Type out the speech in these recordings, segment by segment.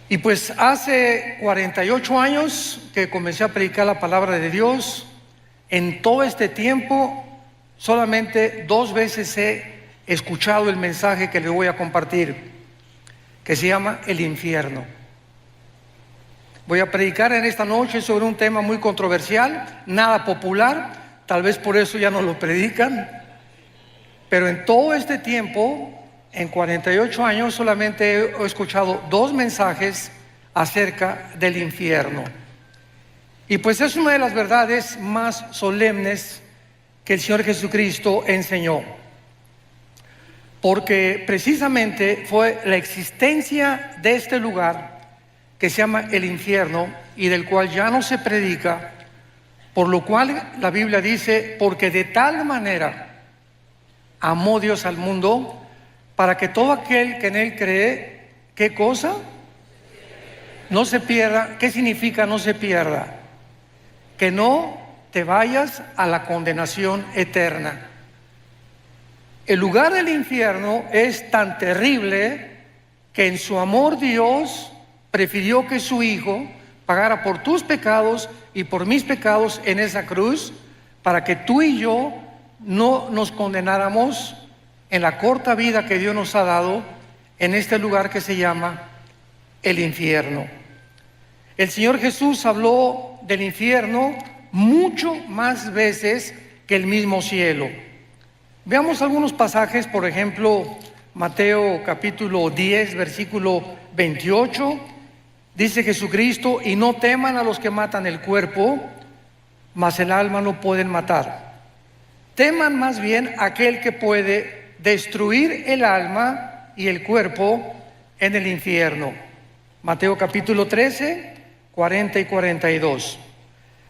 Y pues hace 48 años que comencé a predicar la palabra de Dios. En todo este tiempo, solamente 2 veces he escuchado el mensaje que le voy a compartir, que se llama el infierno. Voy a predicar en esta noche sobre un tema muy controversial, nada popular, tal vez por eso ya no lo predican, pero en todo este tiempo, en 48 años, solamente he escuchado 2 mensajes acerca del infierno. Y pues es una de las verdades más solemnes que el Señor Jesucristo enseñó, porque precisamente fue la existencia de este lugar que se llama el infierno y del cual ya no se predica, por lo cual la Biblia dice: porque de tal manera amó Dios al mundo, para que todo aquel que en Él cree, ¿qué cosa? No se pierda. ¿Qué significa no se pierda? Que no te vayas a la condenación eterna. El lugar del infierno es tan terrible que en su amor Dios prefirió que su Hijo pagara por tus pecados y por mis pecados en esa cruz, para que tú y yo no nos condenáramos en la corta vida que Dios nos ha dado en este lugar que se llama el infierno. El Señor Jesús habló del infierno mucho más veces que el mismo cielo. Veamos algunos pasajes, por ejemplo, Mateo capítulo 10, versículo 28, dice Jesucristo: y no teman a los que matan el cuerpo, mas el alma no pueden matar. Teman más bien a aquel que puede destruir el alma y el cuerpo en el infierno. Mateo capítulo 13, 40 y 42.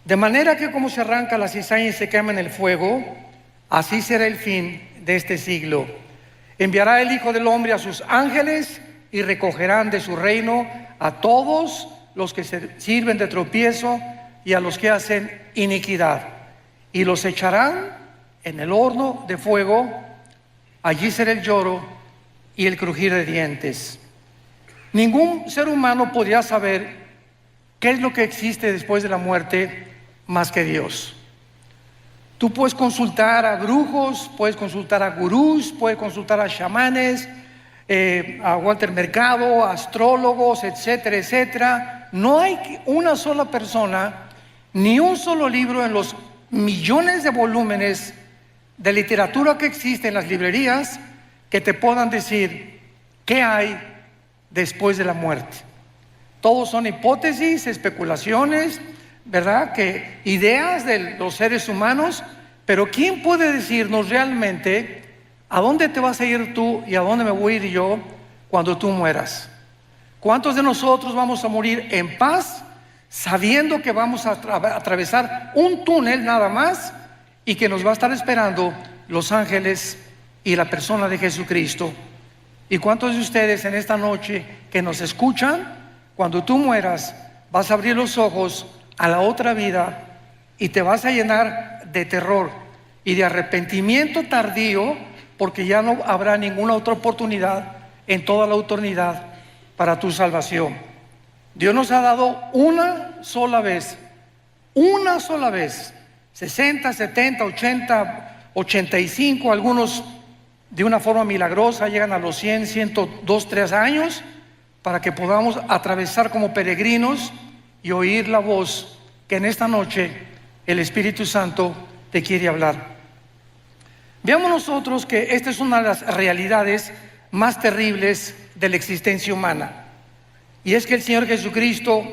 De manera que como se arranca la cizaña y se quema en el fuego, así será el fin de este siglo. Enviará el Hijo del Hombre a sus ángeles y recogerán de su reino a todos los que se sirven de tropiezo y a los que hacen iniquidad, y los echarán en el horno de fuego. Allí será el lloro y el crujir de dientes. Ningún ser humano podría saber qué es lo que existe después de la muerte más que Dios. Tú puedes consultar a brujos, puedes consultar a gurús, puedes consultar a chamanes, a Walter Mercado, a astrólogos, etcétera, etcétera. No hay una sola persona, ni un solo libro en los millones de volúmenes de literatura que existe en las librerías que te puedan decir qué hay después de la muerte. Todos son hipótesis, especulaciones, ¿verdad? Que ideas de los seres humanos, pero ¿quién puede decirnos realmente a dónde te vas a ir tú y a dónde me voy a ir yo cuando tú mueras? ¿Cuántos de nosotros vamos a morir en paz, sabiendo que vamos a atravesar un túnel nada más y que nos va a estar esperando los ángeles y la persona de Jesucristo? ¿Y cuántos de ustedes en esta noche que nos escuchan, cuando tú mueras, vas a abrir los ojos a la otra vida y te vas a llenar de terror y de arrepentimiento tardío, porque ya no habrá ninguna otra oportunidad en toda la eternidad para tu salvación? Dios nos ha dado una sola vez, 60, 70, 80, 85, algunos de una forma milagrosa llegan a los 100, 102, 3 años, para que podamos atravesar como peregrinos y oír la voz que en esta noche el Espíritu Santo te quiere hablar. Veamos nosotros que esta es una de las realidades más terribles de la existencia humana, y es que el Señor Jesucristo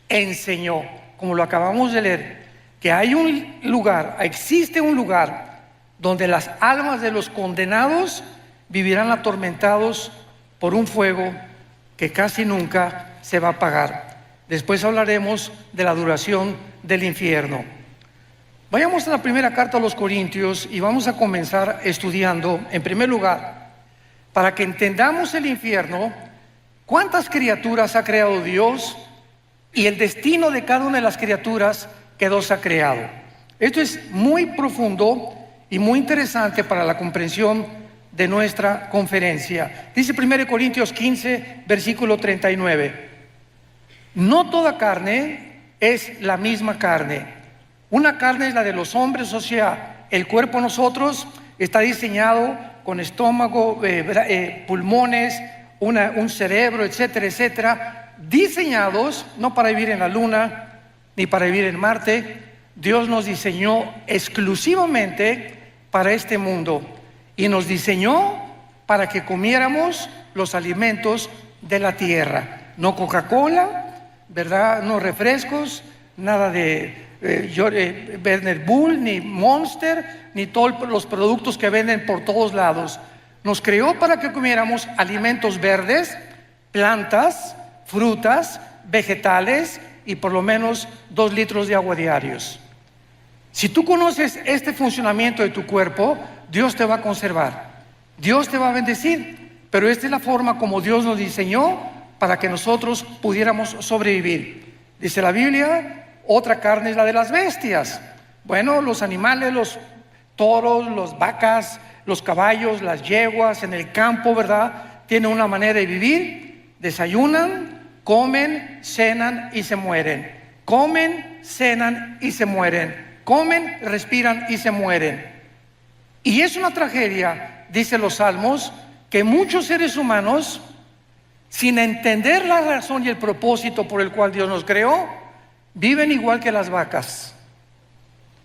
enseñó, como lo acabamos de leer, que hay un lugar, existe un lugar donde las almas de los condenados vivirán atormentados por un fuego que casi nunca se va a apagar. Después hablaremos de la duración del infierno. Vayamos a la primera carta a los Corintios y vamos a comenzar estudiando, en primer lugar, para que entendamos el infierno, cuántas criaturas ha creado Dios y el destino de cada una de las criaturas que Dios ha creado. Esto es muy profundo y muy interesante para la comprensión de nuestra conferencia. Dice 1 Corintios 15, versículo 39. No toda carne es la misma carne. Una carne es la de los hombres, o sea, el cuerpo de nosotros está diseñado con estómago, pulmones, un cerebro, etcétera, etcétera, diseñados no para vivir en la luna ni para vivir en Marte. Dios nos diseñó exclusivamente para este mundo y nos diseñó para que comiéramos los alimentos de la tierra. No Coca-Cola, ¿verdad? No refrescos, nada de Werner Bull, ni Monster, ni todos los productos que venden por todos lados. Nos creó para que comiéramos alimentos verdes, plantas, frutas, vegetales y por lo menos 2 litros de agua diarios. Si tú conoces este funcionamiento de tu cuerpo, Dios te va a conservar, Dios te va a bendecir, pero esta es la forma como Dios nos diseñó para que nosotros pudiéramos sobrevivir. Dice la Biblia, otra carne es la de las bestias. Bueno, los animales, los toros, las vacas, los caballos, las yeguas en el campo, ¿verdad? Tienen una manera de vivir, desayunan, comen, cenan y se mueren. Comen, cenan y se mueren. Comen, respiran y se mueren. Y es una tragedia, dicen los salmos, que muchos seres humanos, sin entender la razón y el propósito por el cual Dios nos creó, viven igual que las vacas,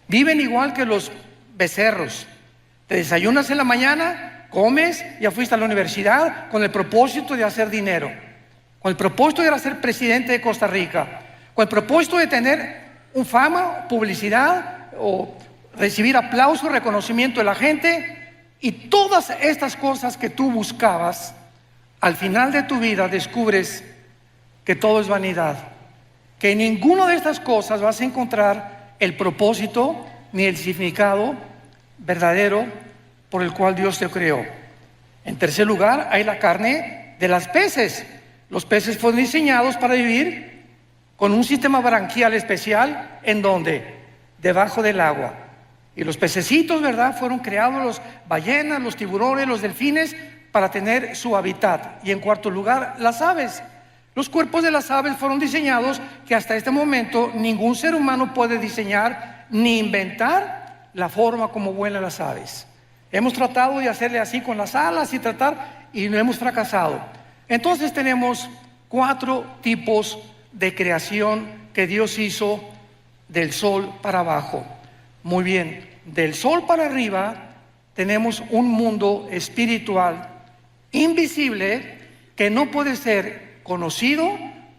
viven igual que los becerros. Te desayunas en la mañana, comes, ya fuiste a la universidad con el propósito de hacer dinero, con el propósito de ser presidente de Costa Rica, con el propósito de tener fama, publicidad o recibir aplauso, reconocimiento de la gente. Y todas estas cosas que tú buscabas, al final de tu vida descubres que todo es vanidad, que en ninguna de estas cosas vas a encontrar el propósito ni el significado verdadero por el cual Dios te creó. En tercer lugar, hay la carne de las peces. Los peces fueron diseñados para vivir con un sistema branquial especial. ¿En dónde? Debajo del agua. Y los pececitos, ¿verdad? Fueron creados, los ballenas, los tiburones, los delfines, para tener su hábitat. Y en cuarto lugar, las aves. Los cuerpos de las aves fueron diseñados que hasta este momento ningún ser humano puede diseñar ni inventar la forma como vuelan las aves. Hemos tratado de hacerle así con las alas y no hemos fracasado. Entonces tenemos 4 tipos de creación que Dios hizo del sol para abajo. Muy bien, del sol para arriba tenemos un mundo espiritual invisible que no puede ser conocido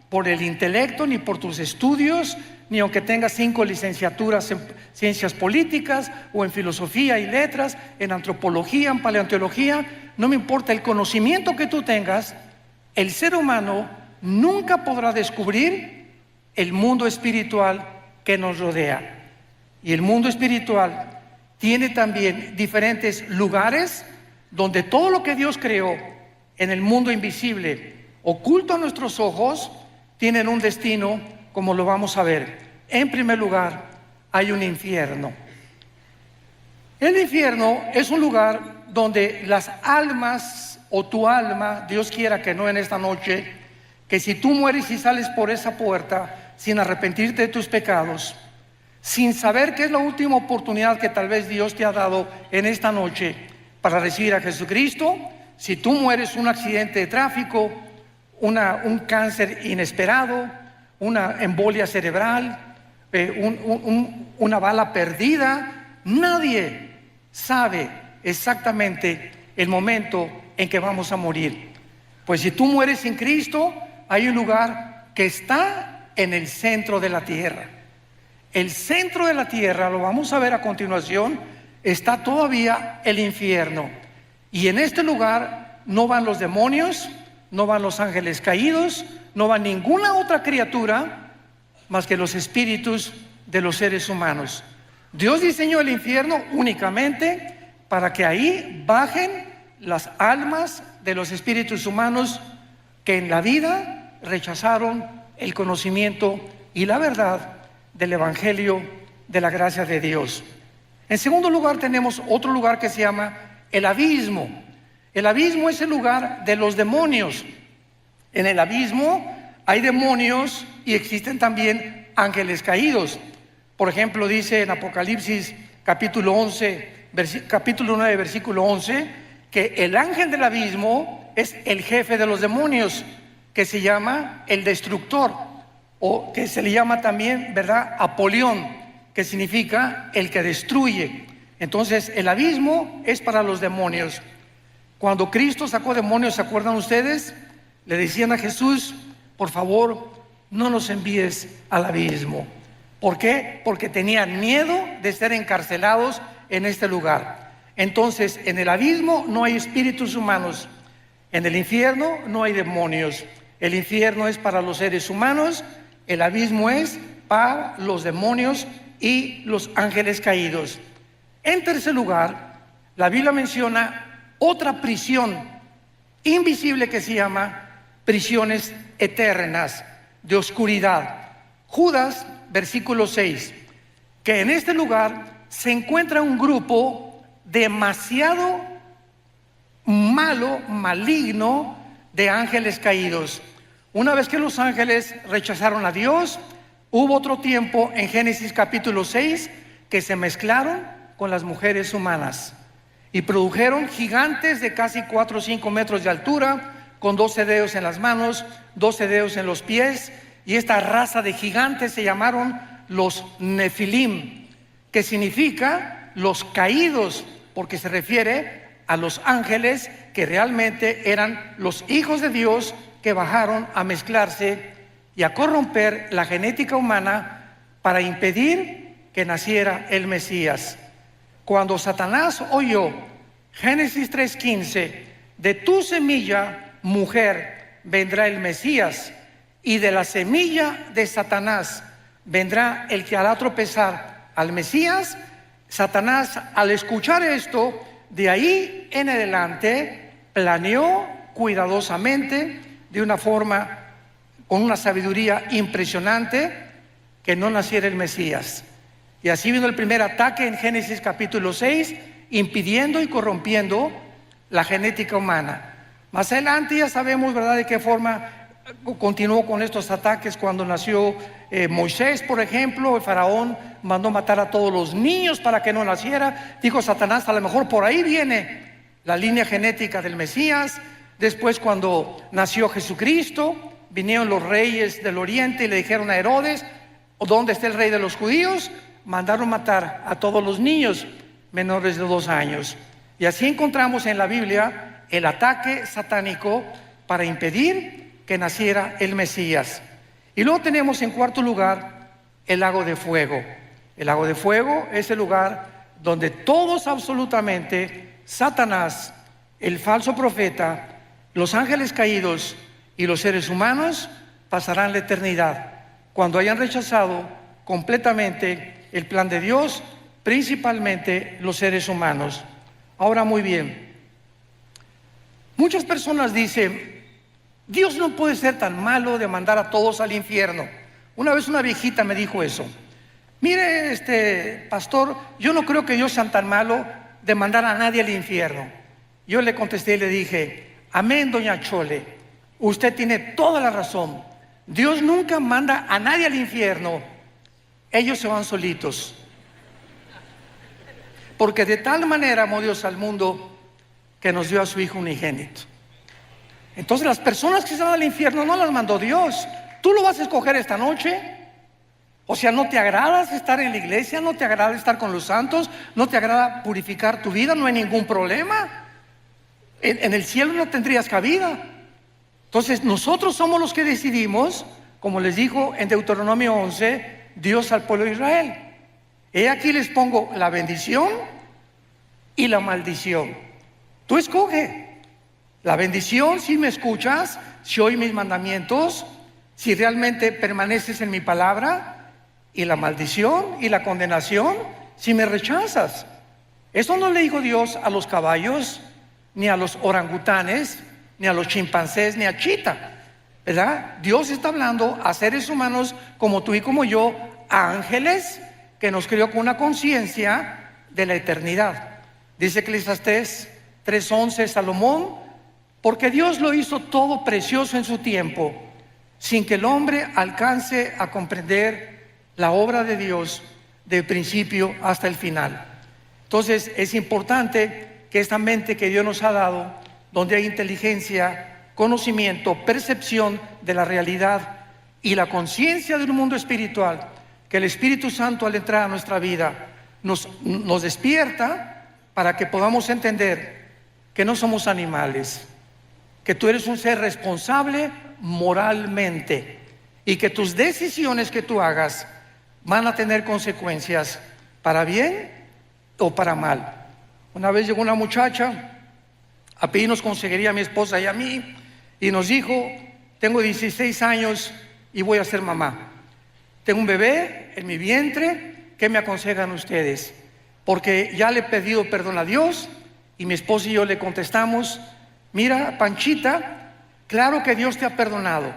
por el intelecto ni por tus estudios, ni aunque tengas 5 licenciaturas en ciencias políticas o en filosofía y letras, en antropología, en paleontología. No me importa el conocimiento que tú tengas, el ser humano nunca podrá descubrir el mundo espiritual que nos rodea. Y el mundo espiritual tiene también diferentes lugares donde todo lo que Dios creó en el mundo invisible, oculto a nuestros ojos, tienen un destino, como lo vamos a ver. En primer lugar, hay un infierno. El infierno es un lugar donde las almas, o tu alma, Dios quiera que no en esta noche, que si tú mueres y sales por esa puerta sin arrepentirte de tus pecados, sin saber que es la última oportunidad que tal vez Dios te ha dado en esta noche para recibir a Jesucristo, si tú mueres un accidente de tráfico, un cáncer inesperado, una embolia cerebral, una bala perdida, nadie sabe exactamente el momento en que vamos a morir. Pues si tú mueres sin Cristo, hay un lugar que está en el centro de la tierra. El centro de la tierra, lo vamos a ver a continuación, está todavía el infierno. Y en este lugar no van los demonios, no van los ángeles caídos, no va ninguna otra criatura más que los espíritus de los seres humanos. Dios diseñó el infierno únicamente para que ahí bajen las almas de los espíritus humanos que en la vida rechazaron el conocimiento y la verdad del Evangelio de la gracia de Dios. En segundo lugar tenemos otro lugar que se llama el abismo. El abismo es el lugar de los demonios. En el abismo hay demonios y existen también ángeles caídos. Por ejemplo, dice en Apocalipsis capítulo 9, versículo 11, que el ángel del abismo es el jefe de los demonios, que se llama el destructor, o que se le llama también, ¿verdad?, Apolión, que significa el que destruye. Entonces, el abismo es para los demonios. Cuando Cristo sacó demonios, ¿se acuerdan ustedes? Le decían a Jesús: por favor, no nos envíes al abismo. ¿Por qué? Porque tenían miedo de ser encarcelados en este lugar. Entonces, en el abismo no hay espíritus humanos, en el infierno no hay demonios. El infierno es para los seres humanos, el abismo es para los demonios y los ángeles caídos. En tercer lugar, la Biblia menciona otra prisión invisible que se llama prisiones eternas de oscuridad. Judas, versículo 6, que en este lugar se encuentra un grupo demasiado malo, maligno, de ángeles caídos. Una vez que los ángeles rechazaron a Dios, hubo otro tiempo en Génesis capítulo 6 que se mezclaron con las mujeres humanas y produjeron gigantes de casi 4 o 5 metros de altura, con 12 dedos en las manos, 12 dedos en los pies, y esta raza de gigantes se llamaron los Nefilim, que significa los caídos, porque se refiere a los ángeles que realmente eran los hijos de Dios que bajaron a mezclarse y a corromper la genética humana para impedir que naciera el Mesías. Cuando Satanás oyó Génesis 3:15, de tu semilla, mujer, vendrá el Mesías, y de la semilla de Satanás vendrá el que hará tropezar al Mesías, Satanás, al escuchar esto, de ahí en adelante planeó cuidadosamente, de una forma, con una sabiduría impresionante, que no naciera el Mesías. Y así vino el primer ataque en Génesis capítulo 6, impidiendo y corrompiendo la genética humana. Más adelante ya sabemos, ¿verdad?, de qué forma continuó con estos ataques. Cuando nació Moisés, por ejemplo, el faraón mandó matar a todos los niños para que no naciera. Dijo Satanás: a lo mejor por ahí viene la línea genética del Mesías. Después, cuando nació Jesucristo, vinieron los reyes del oriente y le dijeron a Herodes: ¿dónde está el rey de los judíos? Mandaron matar a todos los niños menores de 2 años. Y así encontramos en la Biblia el ataque satánico para impedir que naciera el Mesías. Y luego tenemos en cuarto lugar el lago de fuego. El lago de fuego es el lugar donde todos, absolutamente, Satanás, el falso profeta, los ángeles caídos y los seres humanos pasarán la eternidad cuando hayan rechazado completamente el plan de Dios, principalmente los seres humanos. Ahora, muy bien, muchas personas dicen: Dios no puede ser tan malo de mandar a todos al infierno. Una vez una viejita me dijo eso: mire, pastor, yo no creo que Dios sea tan malo de mandar a nadie al infierno. Yo le contesté y le dije: amén, doña Chole, usted tiene toda la razón. Dios nunca manda a nadie al infierno, ellos se van solitos. Porque de tal manera amó Dios al mundo que nos dio a su Hijo unigénito. Entonces, las personas que se van al infierno no las mandó Dios. Tú lo vas a escoger esta noche. O sea, ¿no te agrada estar en la iglesia? ¿No te agrada estar con los santos? ¿No te agrada purificar tu vida? No hay ningún problema. En el cielo no tendrías cabida. Entonces, nosotros somos los que decidimos, como les dijo en Deuteronomio 11, Dios al pueblo de Israel: he aquí les pongo la bendición y la maldición. Tú escoge. La bendición, si me escuchas, si oyes mis mandamientos, si realmente permaneces en mi palabra. Y la maldición y la condenación, si me rechazas. Eso no le dijo Dios a los caballos, ni a los orangutanes, ni a los chimpancés, ni a Chita, ¿verdad? Dios está hablando a seres humanos como tú y como yo, a ángeles que nos creó con una conciencia de la eternidad. Dice Eclesiastés 3:11, Salomón: porque Dios lo hizo todo precioso en su tiempo. sin que el hombre alcance a comprender la obra de Dios del principio hasta el final. Entonces es importante que esta mente que Dios nos ha dado, donde hay inteligencia, conocimiento, percepción de la realidad y la conciencia del mundo espiritual, que el Espíritu Santo al entrar a nuestra vida nos despierta para que podamos entender que no somos animales, que tú eres un ser responsable moralmente y que tus decisiones que tú hagas van a tener consecuencias para bien o para mal. Una vez llegó una muchacha a pedirnos consejería a mi esposa y a mí y nos dijo: tengo 16 años y voy a ser mamá. Tengo un bebé en mi vientre, ¿qué me aconsejan ustedes? Porque ya le he pedido perdón a Dios y mi esposa y yo le contestamos: mira, Panchita, claro que Dios te ha perdonado,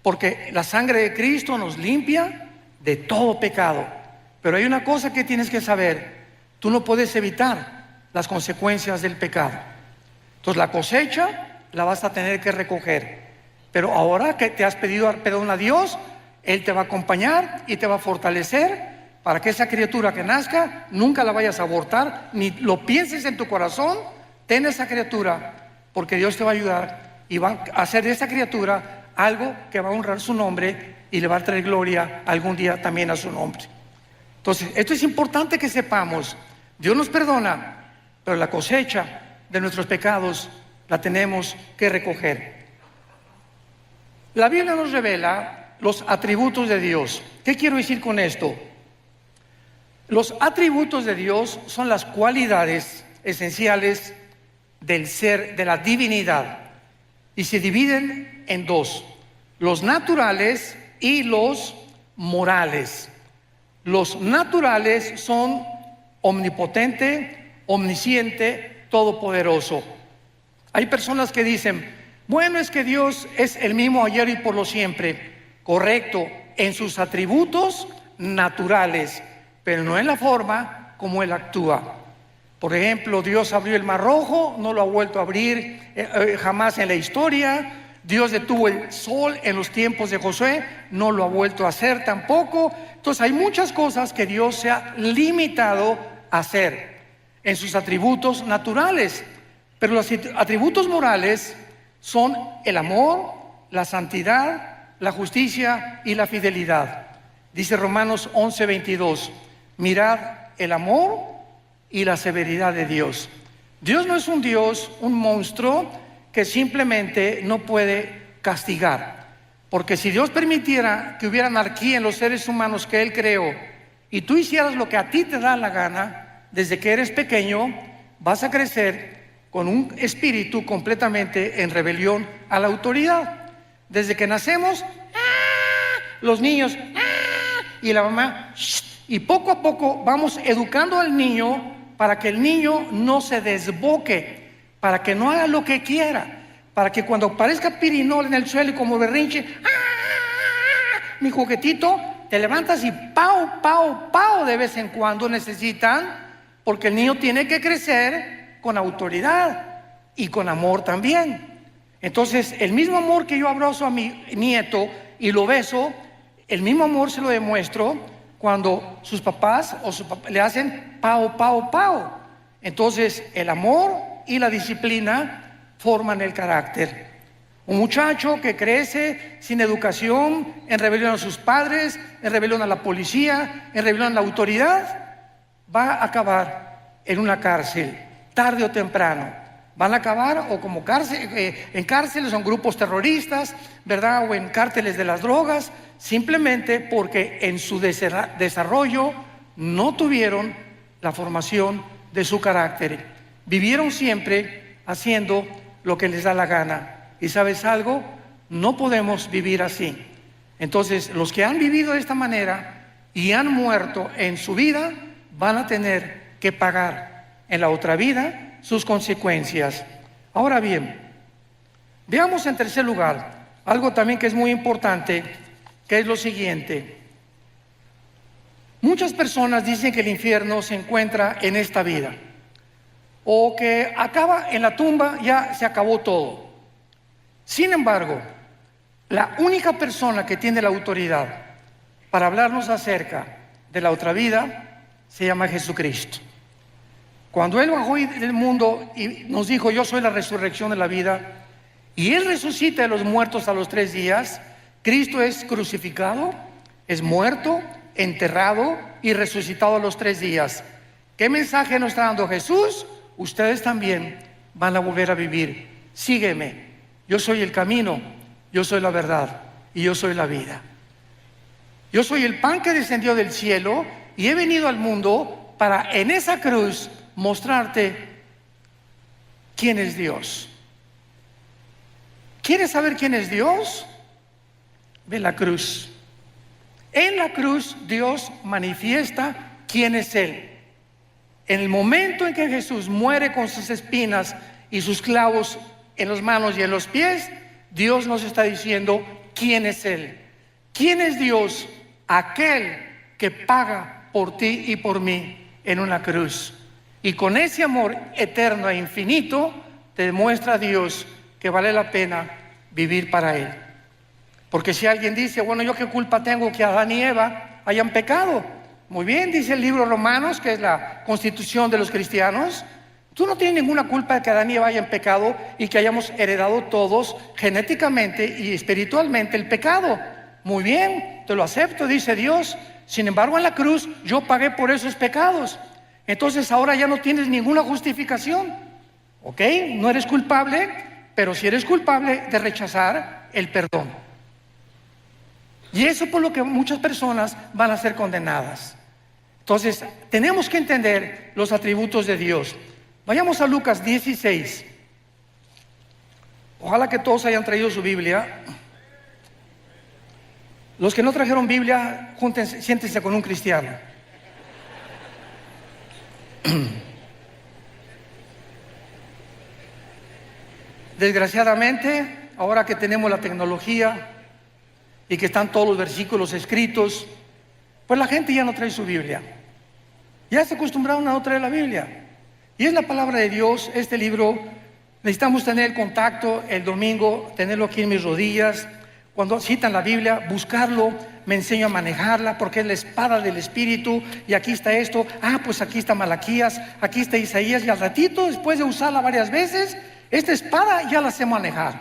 porque la sangre de Cristo nos limpia de todo pecado. Pero hay una cosa que tienes que saber: tú no puedes evitar las consecuencias del pecado. Entonces la cosecha la vas a tener que recoger. Pero ahora que te has pedido perdón a Dios, Él te va a acompañar y te va a fortalecer para que esa criatura que nazca nunca la vayas a abortar, ni lo pienses en tu corazón. Ten esa criatura, porque Dios te va a ayudar y va a hacer de esa criatura algo que va a honrar su nombre y le va a traer gloria algún día también a su nombre. Entonces, esto es importante que sepamos. Dios nos perdona, pero la cosecha de nuestros pecados la tenemos que recoger. La Biblia nos revela los atributos de Dios. ¿Qué quiero decir con esto? Los atributos de Dios son las cualidades esenciales del ser, de la divinidad, y se dividen en dos: los naturales y los morales. Los naturales son omnipotente, omnisciente, todopoderoso. Hay personas que dicen: bueno, es que Dios es el mismo ayer y por lo siempre. Correcto, en sus atributos naturales, pero no en la forma como Él actúa. Por ejemplo, Dios abrió el Mar Rojo, no lo ha vuelto a abrir jamás en la historia. Dios detuvo el sol en los tiempos de Josué, no lo ha vuelto a hacer tampoco. Entonces hay muchas cosas que Dios se ha limitado a hacer en sus atributos naturales. Pero los atributos morales son el amor, la santidad, la justicia y la fidelidad. Dice Romanos 11:22: mirad el amor y la severidad de Dios. Dios no es un Dios, un monstruo que simplemente no puede castigar. Porque si Dios permitiera que hubiera anarquía en los seres humanos que Él creó y tú hicieras lo que a ti te da la gana, desde que eres pequeño vas a crecer con un espíritu completamente en rebelión a la autoridad. Desde que nacemos, los niños, y la mamá, y poco a poco vamos educando al niño para que el niño no se desboque, para que no haga lo que quiera, para que cuando aparezca pirinol en el suelo y como berrinche, mi juguetito, te levantas y pau, pau, pau de vez en cuando necesitan, porque el niño tiene que crecer con autoridad y con amor también. Entonces, el mismo amor que yo abrazo a mi nieto y lo beso, el mismo amor se lo demuestro cuando sus papás le hacen pau, pau, pau. Entonces, el amor y la disciplina forman el carácter. Un muchacho que crece sin educación, en rebelión a sus padres, en rebelión a la policía, en rebelión a la autoridad, va a acabar en una cárcel, tarde o temprano. Van a acabar o como en cárceles, son grupos terroristas, ¿verdad? O en cárteles de las drogas, simplemente porque en su desarrollo no tuvieron la formación de su carácter. Vivieron siempre haciendo lo que les da la gana. ¿Y sabes algo? No podemos vivir así. Entonces, los que han vivido de esta manera y han muerto en su vida, van a tener que pagar en la otra vida sus consecuencias. Ahora bien, veamos en tercer lugar algo también que es muy importante, que es lo siguiente. Muchas personas dicen que el infierno se encuentra en esta vida, o que acaba en la tumba, ya se acabó todo. Sin embargo, La única persona que tiene la autoridad para hablarnos acerca de la otra vida se llama Jesucristo. Cuando Él bajó del mundo y nos dijo: yo soy la resurrección de la vida, y Él resucita de los muertos a los 3 días, Cristo es crucificado, es muerto, enterrado y resucitado a los 3 días. ¿Qué mensaje nos está dando Jesús? Ustedes también van a volver a vivir. Sígueme. Yo soy el camino, yo soy la verdad y yo soy la vida. Yo soy el pan que descendió del cielo y he venido al mundo para en esa cruz mostrarte quién es Dios. ¿Quieres saber quién es Dios? Ve la cruz. En la cruz Dios manifiesta quién es Él. En el momento en que Jesús muere con sus espinas y sus clavos en las manos y en los pies, Dios nos está diciendo quién es Él. ¿Quién es Dios? Aquel que paga por ti y por mí en una cruz. Y con ese amor eterno e infinito te demuestra Dios que vale la pena vivir para Él. Porque si alguien dice: bueno, ¿yo qué culpa tengo que Adán y Eva hayan pecado? Muy bien, dice el libro Romanos, que es la constitución de los cristianos: tú no tienes ninguna culpa de que Adán y Eva hayan pecado y que hayamos heredado todos genéticamente y espiritualmente el pecado. Muy bien, te lo acepto, dice Dios. Sin embargo, en la cruz yo pagué por esos pecados. Entonces ahora ya no tienes ninguna justificación. ¿Ok? No eres culpable, pero sí eres culpable de rechazar el perdón. Y eso por lo que muchas personas van a ser condenadas. Entonces, tenemos que entender los atributos de Dios. Vayamos a Lucas 16. Ojalá que todos hayan traído su Biblia. Los que no trajeron Biblia, júntense, siéntense con un cristiano. Desgraciadamente, ahora que tenemos la tecnología y que están todos los versículos escritos, pues la gente ya no trae su Biblia. Ya se acostumbraron a no traer la Biblia. Y es la palabra de Dios. Este libro necesitamos tener contacto el domingo, tenerlo aquí en mis rodillas. Cuando citan la Biblia, buscarlo, me enseño a manejarla porque es la espada del Espíritu. Y aquí está esto, pues aquí está Malaquías, aquí está Isaías. Y al ratito, después de usarla varias veces, esta espada ya la sé manejar.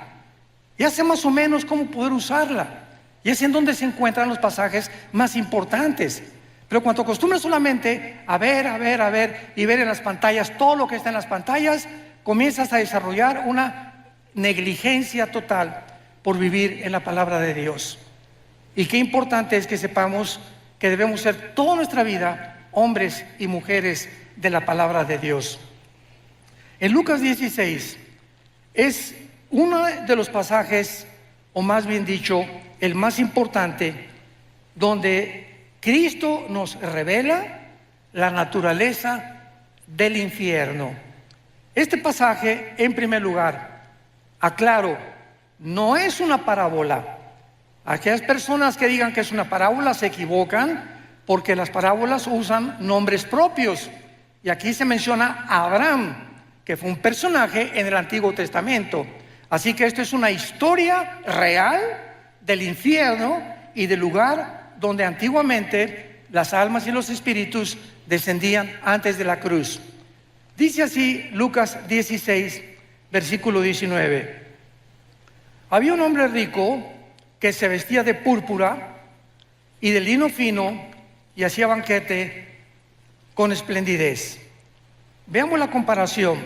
Ya sé más o menos cómo poder usarla. Y es en donde se encuentran los pasajes más importantes. Pero cuando acostumbras solamente a ver y ver en las pantallas todo lo que está en las pantallas, comienzas a desarrollar una negligencia total por vivir en la palabra de Dios. Y qué importante es que sepamos que debemos ser toda nuestra vida hombres y mujeres de la palabra de Dios. En Lucas 16 es uno de los pasajes, o más bien dicho, el más importante, donde Cristo nos revela la naturaleza del infierno. Este pasaje, en primer lugar, aclaro, no es una parábola. Aquellas personas que digan que es una parábola se equivocan, porque las parábolas usan nombres propios. Y aquí se menciona a Abraham, que fue un personaje en el Antiguo Testamento. Así que esto es una historia real del infierno y del lugar donde antiguamente las almas y los espíritus descendían antes de la cruz. Dice así Lucas 16, versículo 19. Había un hombre rico que se vestía de púrpura y de lino fino y hacía banquete con esplendidez. Veamos la comparación.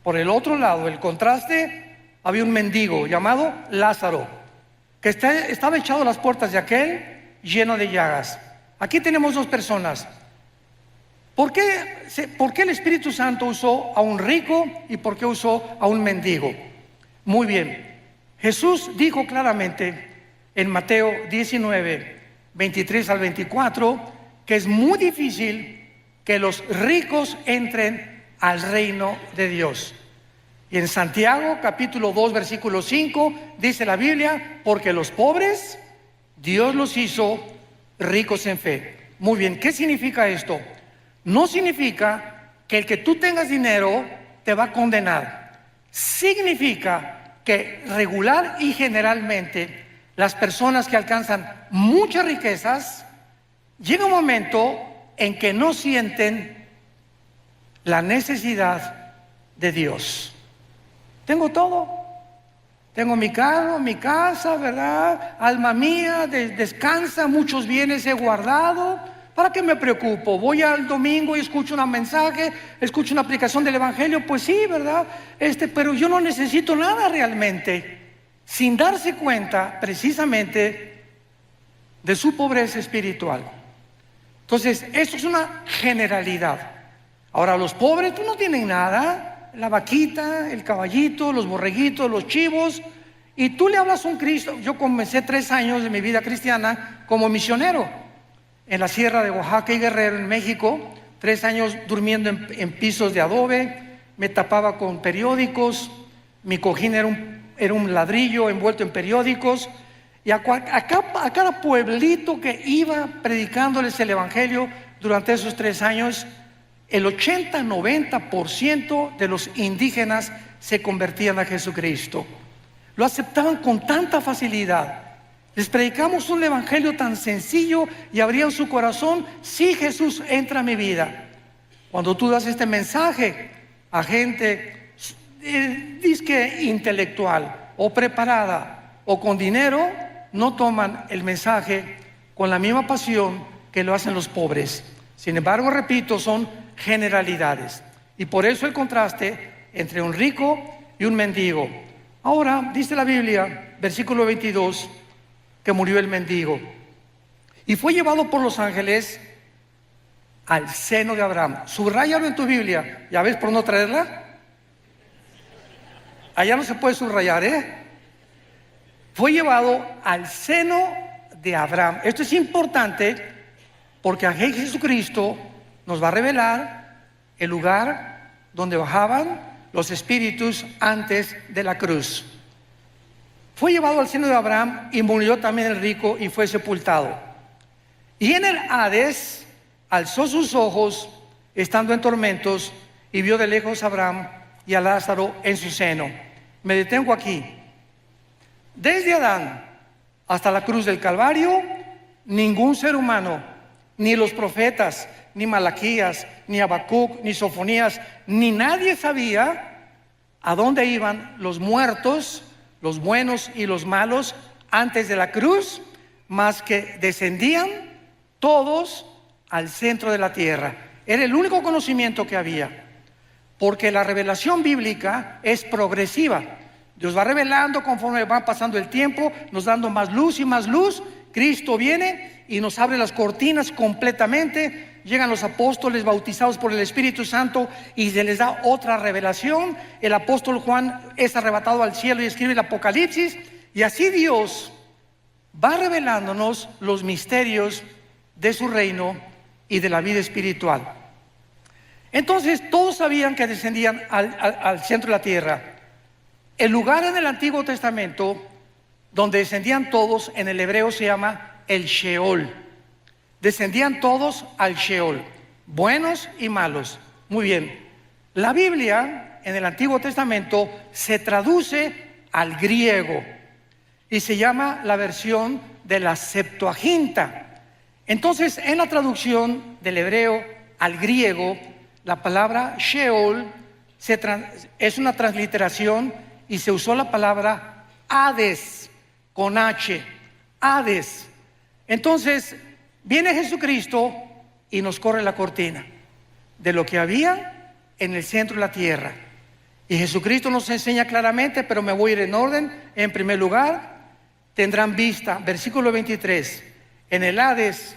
Por el otro lado, el contraste, había un mendigo llamado Lázaro, que estaba echado a las puertas de aquel lleno de llagas. Aquí tenemos dos personas. ¿Por qué el Espíritu Santo usó a un rico y por qué usó a un mendigo? Muy bien. Jesús dijo claramente en Mateo 19, 23 al 24, que es muy difícil que los ricos entren al reino de Dios. Y en Santiago capítulo 2 versículo 5 dice la Biblia: porque los pobres Dios los hizo ricos en fe. Muy bien, ¿qué significa esto? No significa que el que tú tengas dinero te va a condenar. Significa que regular y generalmente las personas que alcanzan muchas riquezas, llega un momento en que no sienten la necesidad de Dios. Tengo todo. Tengo mi carro, mi casa, ¿verdad? Alma mía, descansa, muchos bienes he guardado. ¿Para qué me preocupo? Voy al domingo y escucho un mensaje, escucho una aplicación del Evangelio, pues sí, ¿verdad? Pero yo no necesito nada realmente, sin darse cuenta precisamente de su pobreza espiritual. Entonces, esto es una generalidad. Ahora, los pobres pues no tienen nada, la vaquita, el caballito, los borreguitos, los chivos, y tú le hablas a un Cristo. Yo comencé 3 años de mi vida cristiana como misionero en la sierra de Oaxaca y Guerrero, en México, 3 años durmiendo en pisos de adobe, me tapaba con periódicos, mi cojín era un ladrillo envuelto en periódicos, y a cada pueblito que iba predicándoles el Evangelio durante esos 3 años, el 80-90% de los indígenas se convertían a Jesucristo. Lo aceptaban con tanta facilidad. Les predicamos un evangelio tan sencillo y abrían su corazón. Sí, Jesús entra a mi vida. Cuando tú das este mensaje a gente disque intelectual o preparada o con dinero, no toman el mensaje con la misma pasión que lo hacen los pobres. Sin embargo, repito, son generalidades, y por eso el contraste entre un rico y un mendigo. Ahora dice la Biblia, versículo 22, que murió el mendigo y fue llevado por los ángeles al seno de Abraham. Subráyalo en tu Biblia. ¿Ya ves por no traerla? Allá no se puede subrayar, Fue llevado al seno de Abraham. Esto es importante porque a Jesucristo nos va a revelar el lugar donde bajaban los espíritus antes de la cruz. Fue llevado al seno de Abraham y murió también el rico y fue sepultado. Y en el Hades alzó sus ojos, estando en tormentos, y vio de lejos a Abraham y a Lázaro en su seno. Me detengo aquí. Desde Adán hasta la cruz del Calvario, ningún ser humano, ni los profetas, ni Malaquías, ni Habacuc, ni Sofonías, ni nadie sabía a dónde iban los muertos, los buenos y los malos, antes de la cruz, más que descendían todos al centro de la tierra. Era el único conocimiento que había, porque la revelación bíblica es progresiva. Dios va revelando conforme va pasando el tiempo, nos dando más luz y más luz. Cristo viene y nos abre las cortinas completamente. Llegan los apóstoles bautizados por el Espíritu Santo y se les da otra revelación. El apóstol Juan es arrebatado al cielo y escribe el Apocalipsis. Y así Dios va revelándonos los misterios de su reino y de la vida espiritual. Entonces todos sabían que descendían al centro de la tierra. El lugar en el Antiguo Testamento donde descendían todos, en el hebreo se llama el Sheol. Descendían todos al Sheol, buenos y malos. Muy bien. La Biblia en el Antiguo Testamento se traduce al griego y se llama la versión de la Septuaginta. Entonces, en la traducción del hebreo al griego, la palabra Sheol es una transliteración y se usó la palabra Hades con H, Hades. Entonces, viene Jesucristo y nos corre la cortina de lo que había en el centro de la tierra. Y Jesucristo nos enseña claramente, pero me voy a ir en orden. En primer lugar, tendrán vista, versículo 23, en el Hades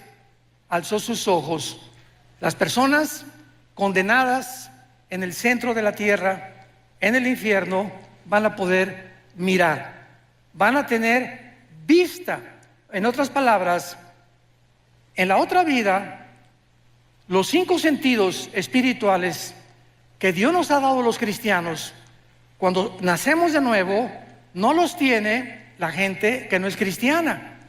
alzó sus ojos. Las personas condenadas en el centro de la tierra, en el infierno, van a poder mirar, van a tener vista. En otras palabras, en la otra vida, los 5 sentidos espirituales que Dios nos ha dado a los cristianos, cuando nacemos de nuevo, no los tiene la gente que no es cristiana.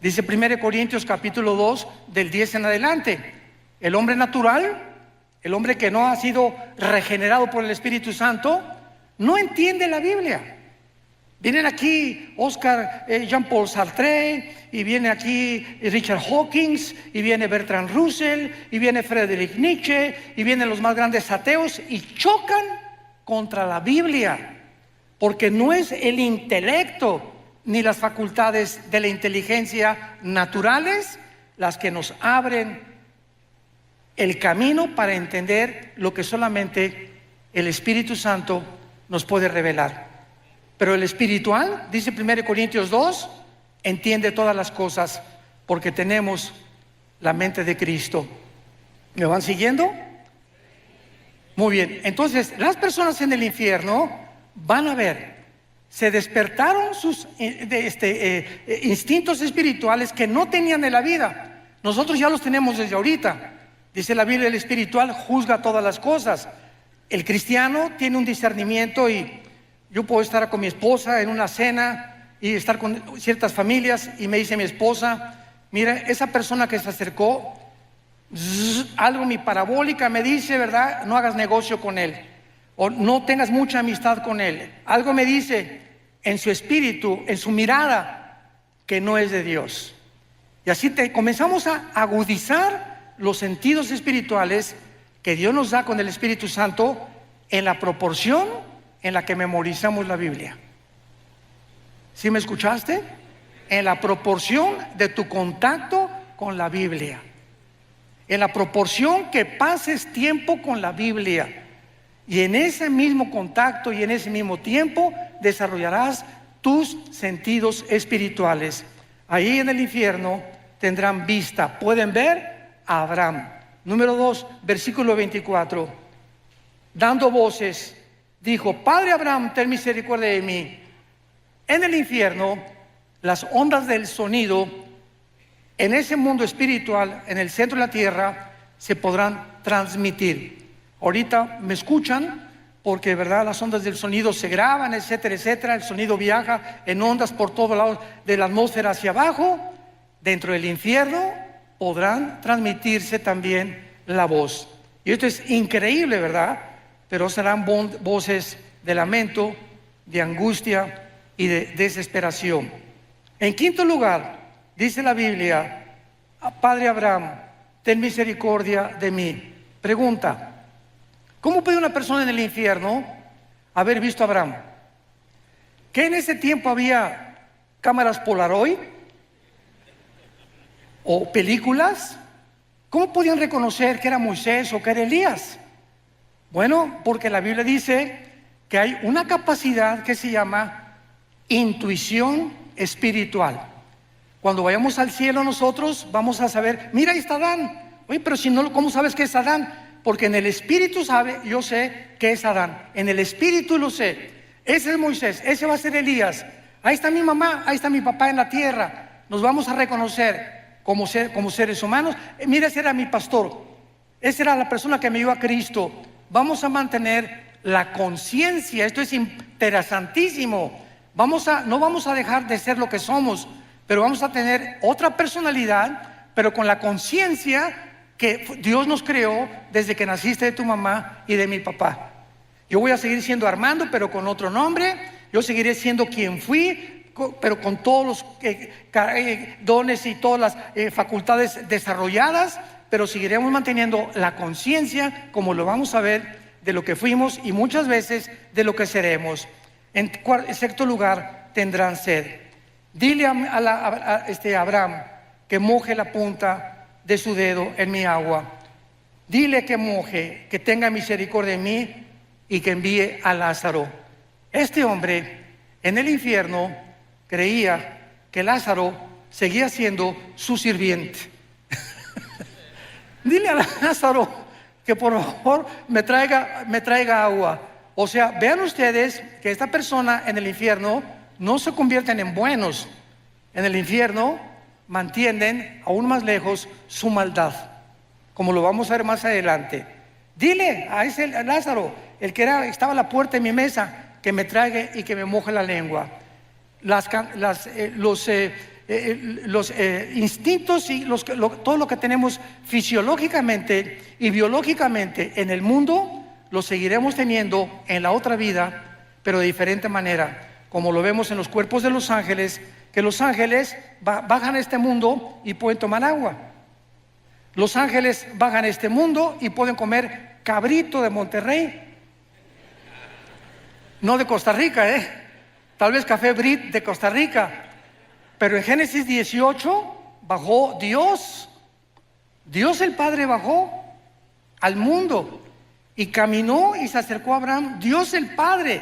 Dice 1 Corintios capítulo 2, del 10 en adelante. El hombre natural, el hombre que no ha sido regenerado por el Espíritu Santo, no entiende la Biblia. Vienen aquí Oscar Jean-Paul Sartre, y viene aquí Richard Hawkins, y viene Bertrand Russell, y viene Friedrich Nietzsche, y vienen los más grandes ateos, y chocan contra la Biblia, porque no es el intelecto ni las facultades de la inteligencia naturales las que nos abren el camino para entender lo que solamente el Espíritu Santo nos puede revelar. Pero el espiritual, dice 1 Corintios 2, entiende todas las cosas porque tenemos la mente de Cristo. ¿Me van siguiendo? Muy bien. Entonces, las personas en el infierno van a ver, se despertaron sus instintos espirituales que no tenían en la vida. Nosotros ya los tenemos desde ahorita. Dice la Biblia, el espiritual juzga todas las cosas. El cristiano tiene un discernimiento, y yo puedo estar con mi esposa en una cena y estar con ciertas familias, y me dice mi esposa: mira, esa persona que se acercó, algo mi parabólica me dice, ¿verdad? No hagas negocio con él, o no tengas mucha amistad con él. Algo me dice en su espíritu, en su mirada, que no es de Dios. Y así comenzamos a agudizar los sentidos espirituales que Dios nos da con el Espíritu Santo en la proporción en la que memorizamos la Biblia. ¿Sí me escuchaste? En la proporción de tu contacto con la Biblia, en la proporción que pases tiempo con la Biblia, y en ese mismo contacto y en ese mismo tiempo desarrollarás tus sentidos espirituales. Ahí en el infierno tendrán vista, pueden ver a Abraham. Número 2, versículo 24. Dando voces, dijo: Padre Abraham, ten misericordia de mí. En el infierno, las ondas del sonido, en ese mundo espiritual, en el centro de la tierra, se podrán transmitir. Ahorita me escuchan porque, ¿verdad?, las ondas del sonido se graban, etcétera, etcétera. El sonido viaja en ondas por todos lados de la atmósfera hacia abajo. Dentro del infierno podrán transmitirse también la voz. Y esto es increíble, ¿verdad? Pero serán voces de lamento, de angustia y de desesperación. En quinto lugar, dice la Biblia: Padre Abraham, ten misericordia de mí. Pregunta: ¿cómo puede una persona en el infierno haber visto a Abraham? ¿Que en ese tiempo había cámaras Polaroid o películas? ¿Cómo podían reconocer que era Moisés o que era Elías? Bueno, porque la Biblia dice que hay una capacidad que se llama intuición espiritual. Cuando vayamos al cielo nosotros vamos a saber: mira, ahí está Adán. Oye, pero si no, ¿cómo sabes que es Adán? Porque en el espíritu sabe, yo sé que es Adán. En el espíritu lo sé. Ese es Moisés, ese va a ser Elías. Ahí está mi mamá, ahí está mi papá en la tierra. Nos vamos a reconocer como seres humanos. Mira, ese era mi pastor, esa era la persona que me dio a Cristo. Vamos a mantener la conciencia. Esto es interesantísimo. No vamos a dejar de ser lo que somos, pero vamos a tener otra personalidad, pero con la conciencia que Dios nos creó desde que naciste de tu mamá y de mi papá. Yo voy a seguir siendo Armando, pero con otro nombre. Yo seguiré siendo quien fui, pero con todos los dones y todas las facultades desarrolladas, pero seguiremos manteniendo la conciencia, como lo vamos a ver, de lo que fuimos y muchas veces de lo que seremos. En sexto lugar, tendrán sed. Dile a Abraham que moje la punta de su dedo en mi agua. Dile que moje, que tenga misericordia de mí y que envíe a Lázaro. Este hombre en el infierno creía que Lázaro seguía siendo su sirviente. Dile a Lázaro que por favor me traiga agua. O sea, vean ustedes que esta persona en el infierno no se convierten en buenos. En el infierno mantienen aún más lejos su maldad, como lo vamos a ver más adelante. Dile a ese Lázaro, el que estaba a la puerta de mi mesa, que me traiga y que me moje la lengua. Los instintos y todo lo que tenemos fisiológicamente y biológicamente en el mundo, lo seguiremos teniendo en la otra vida, pero de diferente manera. como lo vemos en los cuerpos de los ángeles, que los ángeles bajan a este mundo y pueden tomar agua. Los ángeles bajan a este mundo y pueden comer cabrito de Monterrey. No de Costa Rica, tal vez café Brit de Costa Rica. Pero en Génesis 18 bajó Dios. Dios el Padre bajó al mundo y caminó y se acercó a Abraham. Dios el Padre,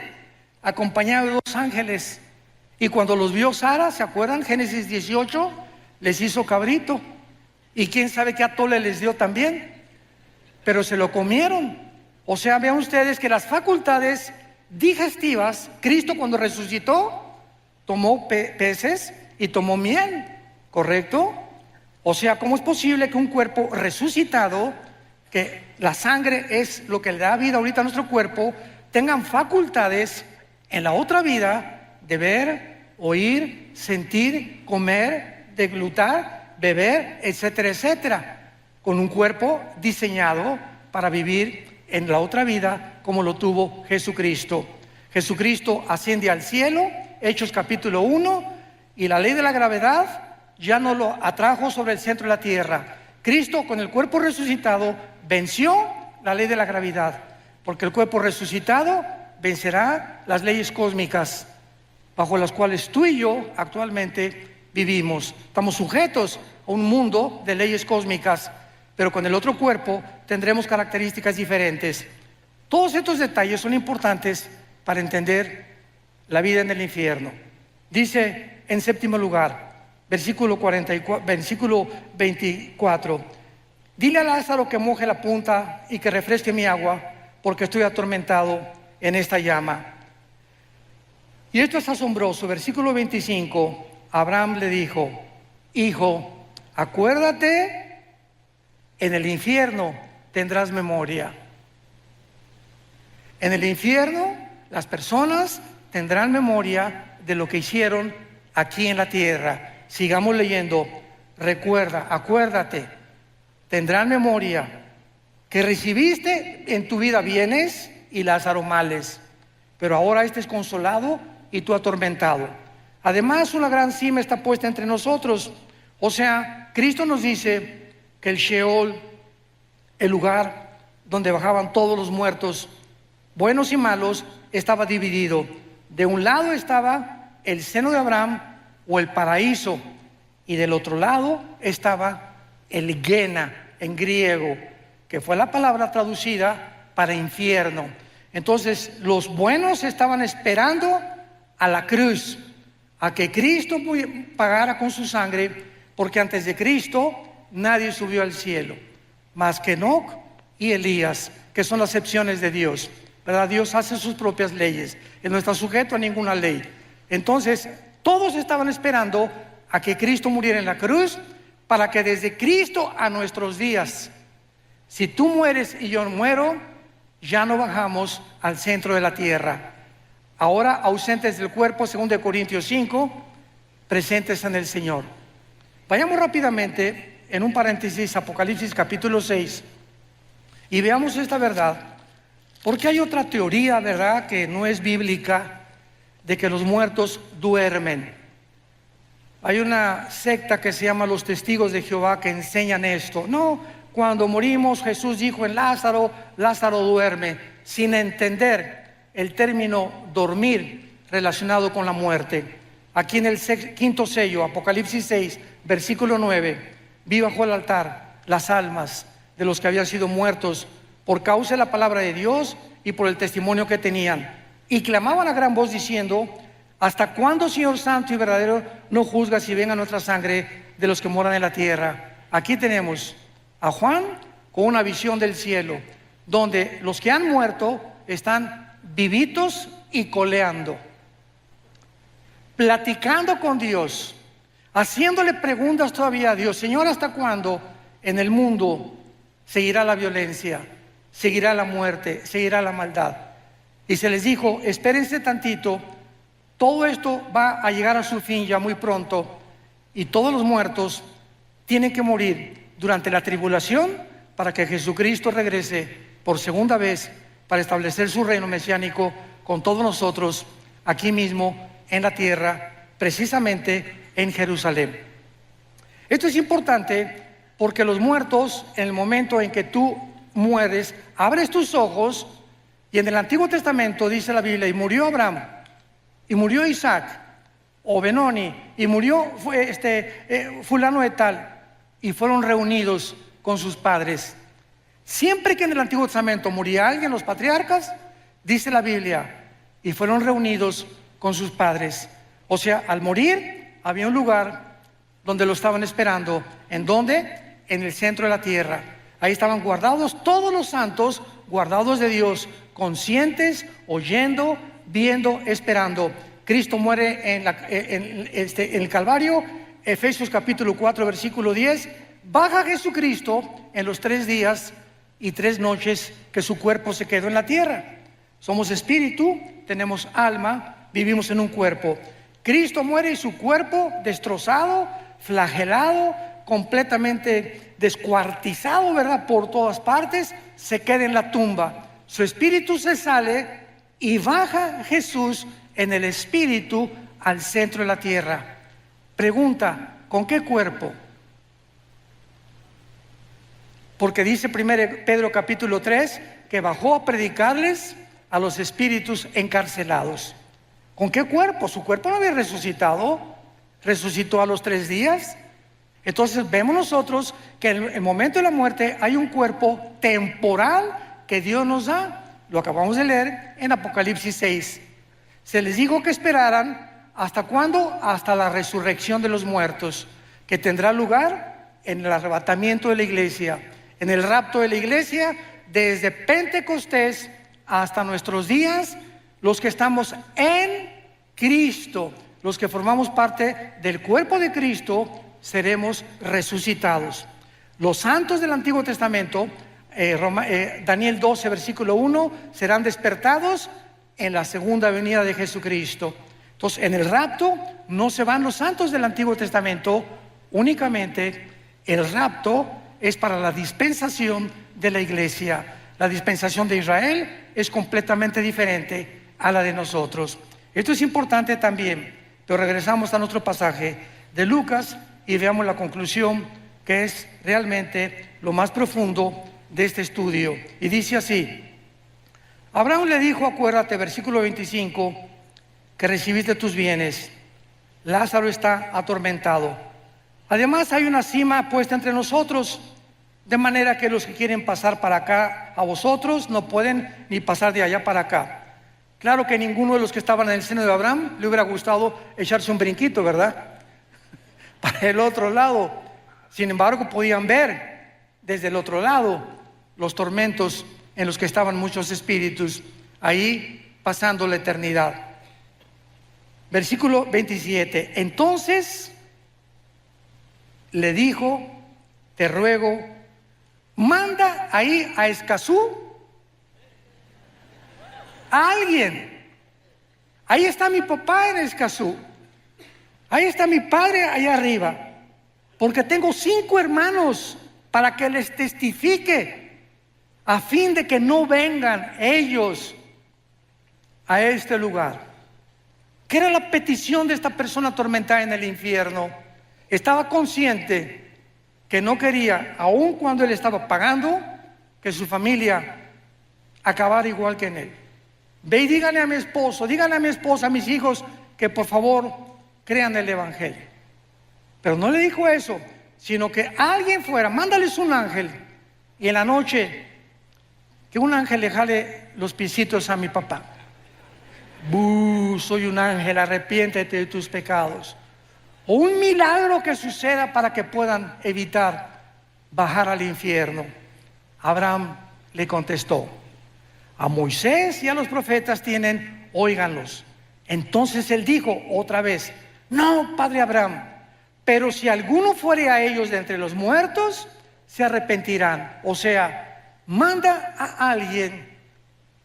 acompañado de dos ángeles. Y cuando los vio Sara, ¿se acuerdan? Génesis 18, les hizo cabrito. Y quién sabe qué atole les dio también. Pero se lo comieron. O sea, vean ustedes que las facultades digestivas, Cristo cuando resucitó, tomó peces y tomó miel, ¿correcto? O sea, ¿cómo es posible que un cuerpo resucitado, que la sangre es lo que le da vida ahorita a nuestro cuerpo, tengan facultades en la otra vida de ver, oír, sentir, comer, deglutar, beber, etcétera, etcétera, con un cuerpo diseñado para vivir en la otra vida como lo tuvo Jesucristo? Jesucristo asciende al cielo, Hechos capítulo 1, y la ley de la gravedad ya no lo atrajo sobre el centro de la tierra. Cristo con el cuerpo resucitado venció la ley de la gravedad, porque el cuerpo resucitado vencerá las leyes cósmicas bajo las cuales tú y yo actualmente vivimos. Estamos sujetos a un mundo de leyes cósmicas, pero con el otro cuerpo tendremos características diferentes. Todos estos detalles son importantes para entender la vida en el infierno. Dice en séptimo lugar, versículo 24, dile a Lázaro que moje la punta y que refresque mi agua, porque estoy atormentado en esta llama. Y esto es asombroso. Versículo 25, Abraham le dijo: hijo, acuérdate, en el infierno tendrás memoria. En el infierno las personas tendrán memoria de lo que hicieron aquí en la tierra. Sigamos leyendo. Recuerda, acuérdate, tendrán memoria que recibiste en tu vida bienes y Lázaro males, pero ahora este es consolado y tú atormentado. Además, una gran cima está puesta entre nosotros. O sea, Cristo nos dice que el Sheol, el lugar donde bajaban todos los muertos, buenos y malos, estaba dividido. De un lado estaba el seno de Abraham o el paraíso, y del otro lado estaba el Gena en griego, que fue la palabra traducida para infierno. Entonces los buenos estaban esperando a la cruz, a que Cristo pagara con su sangre, porque antes de Cristo nadie subió al cielo, más que Enoc y Elías, que son las excepciones de Dios, ¿verdad? Dios hace sus propias leyes, Él no está sujeto a ninguna ley. Entonces todos estaban esperando a que Cristo muriera en la cruz, para que desde Cristo a nuestros días, si tú mueres y yo muero, ya no bajamos al centro de la tierra. Ahora ausentes del cuerpo, según de Corintios 5, presentes en el Señor. Vayamos rápidamente en un paréntesis, Apocalipsis capítulo 6, y veamos esta verdad, porque hay otra teoría, ¿verdad?, que no es bíblica, de que los muertos duermen. Hay una secta que se llama los Testigos de Jehová que enseñan esto. No, cuando morimos Jesús dijo en Lázaro, Lázaro duerme, sin entender el término dormir relacionado con la muerte. Aquí en el quinto sello, Apocalipsis 6, versículo 9, vi bajo el altar las almas de los que habían sido muertos por causa de la palabra de Dios y por el testimonio que tenían, y clamaban a gran voz diciendo: ¿hasta cuándo, Señor santo y verdadero, no juzgas y venga nuestra sangre de los que moran en la tierra? Aquí tenemos a Juan con una visión del cielo, donde los que han muerto están vivitos y coleando, platicando con Dios, haciéndole preguntas todavía a Dios. Señor, ¿hasta cuándo en el mundo seguirá la violencia, seguirá la muerte, seguirá la maldad? Y se les dijo: espérense tantito, todo esto va a llegar a su fin ya muy pronto, y todos los muertos tienen que morir durante la tribulación para que Jesucristo regrese por segunda vez para establecer su reino mesiánico con todos nosotros aquí mismo en la tierra, precisamente en Jerusalén. Esto es importante porque los muertos, en el momento en que tú mueres, abres tus ojos, y en el Antiguo Testamento dice la Biblia, y murió Abraham, y murió Isaac, o Benoni, y murió fulano de tal, y fueron reunidos con sus padres. Siempre que en el Antiguo Testamento moría alguien, los patriarcas, dice la Biblia, y fueron reunidos con sus padres. O sea, al morir había un lugar donde lo estaban esperando. ¿En dónde? En el centro de la tierra. Ahí estaban guardados todos los santos, guardados de Dios, conscientes, oyendo, viendo, esperando. Cristo muere en el Calvario. Efesios capítulo 4 versículo 10. Baja Jesucristo en los 3 días y 3 noches que su cuerpo se quedó en la tierra. Somos espíritu, tenemos alma, vivimos en un cuerpo. Cristo muere y su cuerpo destrozado, flagelado, completamente descuartizado, ¿verdad? Por todas partes, se queda en la tumba. Su espíritu se sale y baja Jesús en el espíritu al centro de la tierra. Pregunta, ¿con qué cuerpo? Porque dice 1 Pedro capítulo 3 que bajó a predicarles a los espíritus encarcelados. ¿Con qué cuerpo? Su cuerpo no había resucitado, resucitó a los 3 días. Entonces vemos nosotros que en el momento de la muerte hay un cuerpo temporal que Dios nos da. Lo acabamos de leer en Apocalipsis 6. Se les dijo que esperaran, ¿hasta cuándo? Hasta la resurrección de los muertos, que tendrá lugar en el arrebatamiento de la iglesia, en el rapto de la iglesia, desde Pentecostés hasta nuestros días. Los que estamos en Cristo, los que formamos parte del cuerpo de Cristo, seremos resucitados. Los santos del Antiguo Testamento, Daniel 12 versículo 1, serán despertados en la segunda venida de Jesucristo. Entonces, en el rapto no se van los santos del Antiguo Testamento únicamente. El rapto es para la dispensación de la iglesia. La dispensación de Israel es completamente diferente a la de nosotros. Esto es importante también, pero regresamos a nuestro pasaje de Lucas y veamos la conclusión, que es realmente lo más profundo de este estudio. Y dice así: Abraham le dijo, acuérdate, versículo 25, que recibiste tus bienes. Lázaro está atormentado. Además hay una sima puesta entre nosotros, de manera que los que quieren pasar para acá a vosotros no pueden ni pasar de allá para acá. Claro que ninguno de los que estaban en el seno de Abraham le hubiera gustado echarse un brinquito, ¿verdad? Para el otro lado. Sin embargo, podían ver desde el otro lado los tormentos en los que estaban muchos espíritus, ahí pasando la eternidad. Versículo 27. Entonces le dijo, te ruego, manda ahí a Escazú a alguien. Ahí está mi papá en Escazú. Ahí está mi padre allá arriba. Porque tengo 5 hermanos para que les testifique, a fin de que no vengan ellos a este lugar. ¿Qué era la petición de esta persona atormentada en el infierno? Estaba consciente que no quería, aun cuando él estaba pagando, que su familia acabara igual que en él. Ve y dígale a mi esposo, dígale a mi esposa, a mis hijos, que por favor crean el evangelio. Pero no le dijo eso, sino que alguien fuera, mándales un ángel, y en la noche que un ángel le jale los piecitos a mi papá. Soy un ángel, arrepiéntete de tus pecados. O un milagro que suceda para que puedan evitar bajar al infierno. Abraham le contestó, a Moisés y a los profetas tienen, óiganlos. Entonces él dijo otra vez, no, padre Abraham, pero si alguno fuere a ellos de entre los muertos, se arrepentirán. O sea, manda a alguien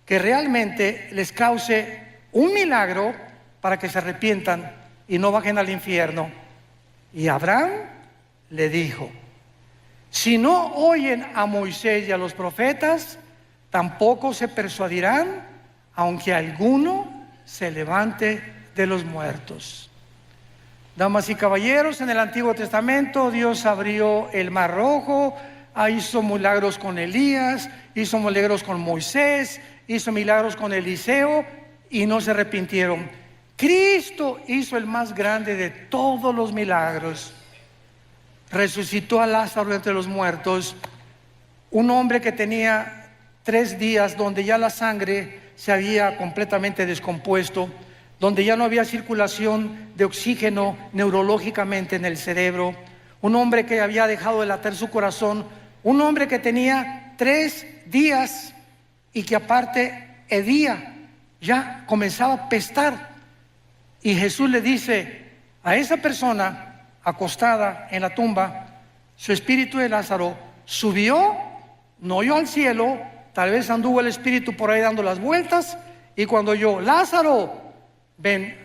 que realmente les cause un milagro para que se arrepientan y no bajen al infierno. Y Abraham le dijo, si no oyen a Moisés y a los profetas, tampoco se persuadirán, aunque alguno se levante de los muertos. Damas y caballeros, en el Antiguo Testamento Dios abrió el Mar Rojo, hizo milagros con Elías, hizo milagros con Moisés, hizo milagros con Eliseo y no se arrepintieron. Cristo hizo el más grande de todos los milagros. Resucitó a Lázaro entre los muertos, un hombre que tenía 3 días donde ya la sangre se había completamente descompuesto, donde ya no había circulación de oxígeno neurológicamente en el cerebro, un hombre que había dejado de latir su corazón, un hombre que tenía 3 días y que aparte hedía, ya comenzaba a apestar. Y Jesús le dice a esa persona acostada en la tumba, su espíritu de Lázaro subió, no oyó al cielo, tal vez anduvo el espíritu por ahí dando las vueltas, y cuando oyó, Lázaro, ven,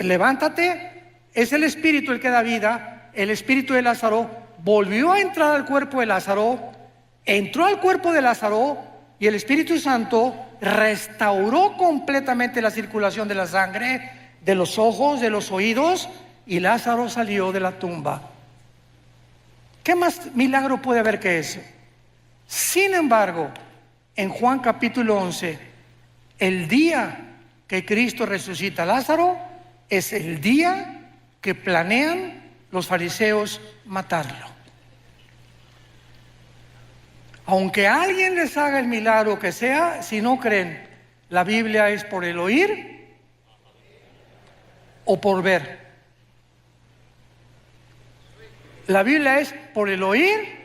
levántate, es el espíritu el que da vida. El espíritu de Lázaro volvió a entrar al cuerpo de Lázaro, entró al cuerpo de Lázaro, y el Espíritu Santo restauró completamente la circulación de la sangre, de los ojos, de los oídos, y Lázaro salió de la tumba. ¿Qué más milagro puede haber que eso? Sin embargo, en Juan capítulo 11, el día que Cristo resucita a Lázaro es el día que planean los fariseos matarlo. Aunque alguien les haga el milagro que sea, si no creen, la Biblia es por el oír o por ver. La Biblia es por el oír